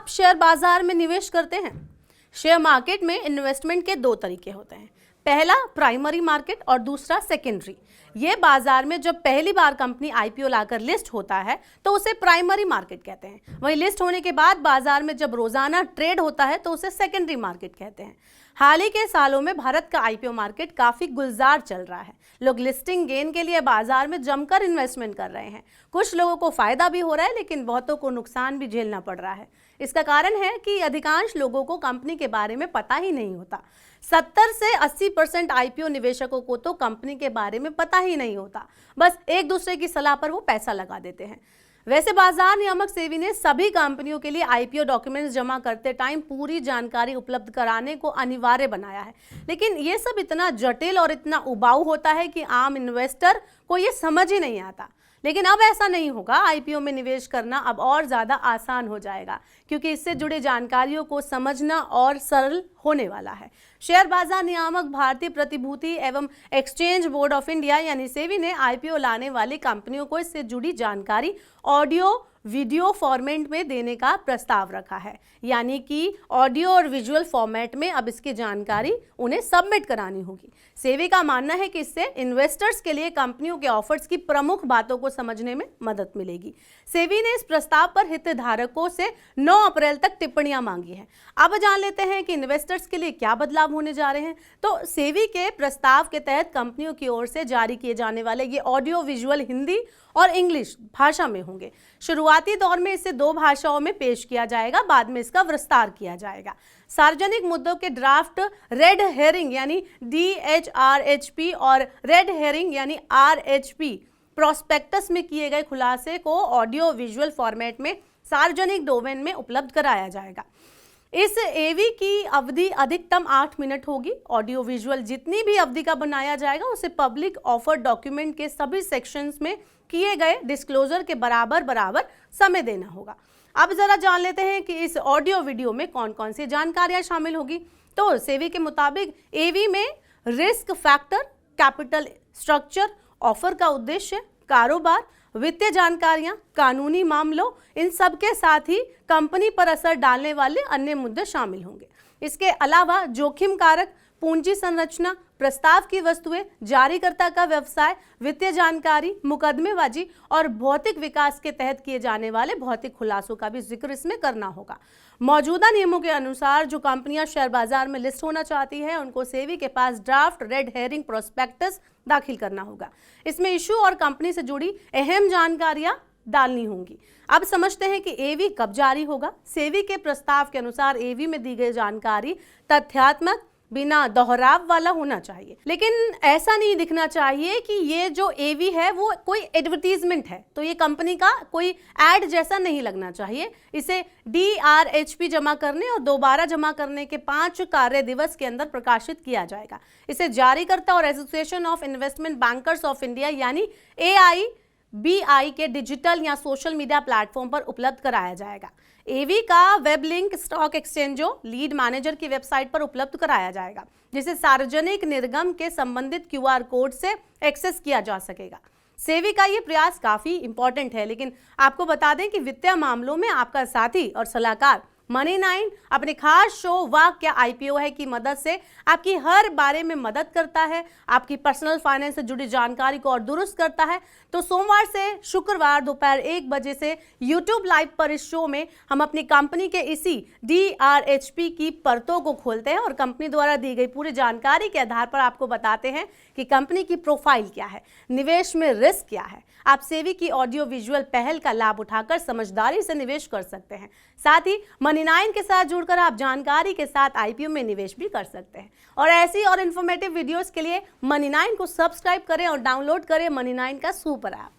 आप शेयर बाजार में निवेश करते हैं? शेयर मार्केट में इन्वेस्टमेंट के दो तरीके होते हैं। पहला प्राइमरी मार्केट और दूसरा सेकेंडरी। ये बाजार में जब पहली बार कंपनी आईपीओ लाकर लिस्ट होता है तो उसे प्राइमरी मार्केट कहते हैं। वहीं लिस्ट होने के बाद बाजार में जब रोजाना ट्रेड होता है तो उसे सेकेंडरी मार्केट कहते हैं। हाल ही के सालों में भारत का आईपीओ मार्केट काफी गुलजार चल रहा है। लोग लिस्टिंग गेन के लिए बाजार में जमकर इन्वेस्टमेंट कर रहे हैं। कुछ लोगों को फायदा भी हो रहा है, लेकिन बहुतों को नुकसान भी झेलना पड़ रहा है। इसका कारण है कि अधिकांश लोगों को कंपनी के बारे में पता ही नहीं होता। 70 से 80% आईपीओ निवेशकों को तो कंपनी के बारे में पता ही नहीं होता, बस एक दूसरे की सलाह पर वो पैसा लगा देते हैं। वैसे बाजार नियामक सेबी ने सभी कंपनियों के लिए आईपीओ डॉक्यूमेंट्स जमा करते टाइम पूरी जानकारी उपलब्ध कराने को अनिवार्य बनाया है, लेकिन ये सब इतना जटिल और इतना उबाऊ होता है कि आम इन्वेस्टर को ये समझ ही नहीं आता। लेकिन अब ऐसा नहीं होगा। आईपीओ में निवेश करना अब और ज़्यादा आसान हो जाएगा, क्योंकि इससे जुड़ी जानकारियों को समझना और सरल होने वाला है। शेयर बाजार नियामक भारतीय प्रतिभूति एवं एक्सचेंज बोर्ड ऑफ इंडिया यानी सेबी ने आईपीओ लाने वाली कंपनियों को इससे जुड़ी जानकारी ऑडियो वीडियो फॉर्मेट में देने का प्रस्ताव रखा है, यानी कि ऑडियो और विजुअल फॉर्मेट में अब इसकी जानकारी उन्हें सबमिट करानी होगी। सेबी का मानना है कि इससे इन्वेस्टर्स के लिए कंपनियों के ऑफर्स की प्रमुख बातों को समझने में मदद मिलेगी। सेबी ने इस प्रस्ताव पर हितधारकों से 9 अप्रैल तक टिप्पणियां मांगी हैं। अब जान लेते हैं कि इन्वेस्टर्स के लिए क्या बदलाव होने जा रहे हैं। तो सेबी के प्रस्ताव के तहत कंपनियों की ओर से जारी किए जाने वाले ये ऑडियो विजुअल हिंदी और इंग्लिश भाषा में होंगे। शुरुआती दौर में इसे 2 भाषाओं में पेश किया जाएगा, बाद में इसका विस्तार किया जाएगा। सार्वजनिक मुद्दों के ड्राफ्ट रेड हेरिंग यानी DHRHP और रेड हेरिंग यानी RHP प्रोस्पेक्टस में किए गए खुलासे को ऑडियो विजुअल फॉर्मेट में सार्वजनिक डोमेन में उपलब्ध कराया जाएगा। इस एवी की अवधि अधिकतम 8 मिनट होगी। ऑडियो विजुअल जितनी भी अवधि का बनाया जाएगा उसे पब्लिक ऑफर डॉक्यूमेंट के सभी सेक्शंस में किए गए डिस्क्लोजर के बराबर समय देना होगा। अब जरा जान लेते हैं कि इस ऑडियो वीडियो में कौन कौन सी जानकारियां शामिल होगी। तो सेबी के मुताबिक एवी में risk factor, capital structure, offer का उद्देश्य, कारोबार, वित्तीय जानकारियां, कानूनी मामलों, इन सब के साथ ही कंपनी पर असर डालने वाले अन्य मुद्दे शामिल होंगे। इसके अलावा जोखिम कारक, पूंजी संरचना, प्रस्ताव की वस्तुएं, जारीकर्ता का व्यवसाय, वित्तीय जानकारी, मुकदमेबाजी और भौतिक विकास के तहत किए जाने वाले भौतिक खुलासों का भी जिक्र इसमें करना होगा। मौजूदा नियमों के अनुसार जो कंपनियां शेयर बाजार में लिस्ट होना चाहती हैं उनको सेबी के पास ड्राफ्ट रेड हेरिंग प्रोस्पेक्टस दाखिल करना होगा। इसमें इशू और कंपनी से जुड़ी अहम जानकारियां डालनी होंगी। अब समझते हैं कि एवी कब जारी होगा। सेबी के प्रस्ताव के अनुसार एवी में दी गई जानकारी तथ्यात्मक, बिना दोहराव वाला होना चाहिए, लेकिन ऐसा नहीं दिखना चाहिए कि ये जो एवी है वो कोई एडवर्टीजमेंट है। तो ये कंपनी का कोई एड जैसा नहीं लगना चाहिए। इसे DRHP जमा करने और दोबारा जमा करने के 5 कार्य दिवस के अंदर प्रकाशित किया जाएगा। इसे जारीकर्ता और association of investment bankers of India यानी AIBI के डिजिटल या सोशल मीडिया प्लेटफॉर्म पर उपलब्ध कराया जाएगा। एवी का वेब लिंक स्टॉक एक्सचेंजों, लीड मैनेजर की वेबसाइट पर उपलब्ध कराया जाएगा, जिसे सार्वजनिक निर्गम के संबंधित QR कोड से एक्सेस किया जा सकेगा। सेबी का ये प्रयास काफी इंपॉर्टेंट है, लेकिन आपको बता दें कि वित्तीय मामलों में आपका साथी और सलाहकार मनी9 अपने खास शो वाह क्या आईपीओ है की मदद से आपकी हर बारे में मदद करता है, आपकी पर्सनल फाइनेंस से जुड़ी जानकारी को और दुरुस्त करता है। तो सोमवार से शुक्रवार दोपहर 1 बजे से YouTube लाइव पर इस शो में हम अपनी कंपनी के इसी DRHP की परतों को खोलते हैं और कंपनी द्वारा दी गई पूरी जानकारी के आधार पर आपको बताते हैं कि कंपनी की प्रोफाइल क्या है, निवेश में रिस्क क्या है। आप सेबी की ऑडियो विजुअल पहल का लाभ उठाकर समझदारी से निवेश कर सकते हैं। साथ ही मनी9 के साथ जुड़कर आप जानकारी के साथ आईपीओ में निवेश भी कर सकते हैं। और ऐसी और इन्फॉर्मेटिव वीडियोस के लिए मनी9 को सब्सक्राइब करें और डाउनलोड करें मनी9 का सुपर ऐप।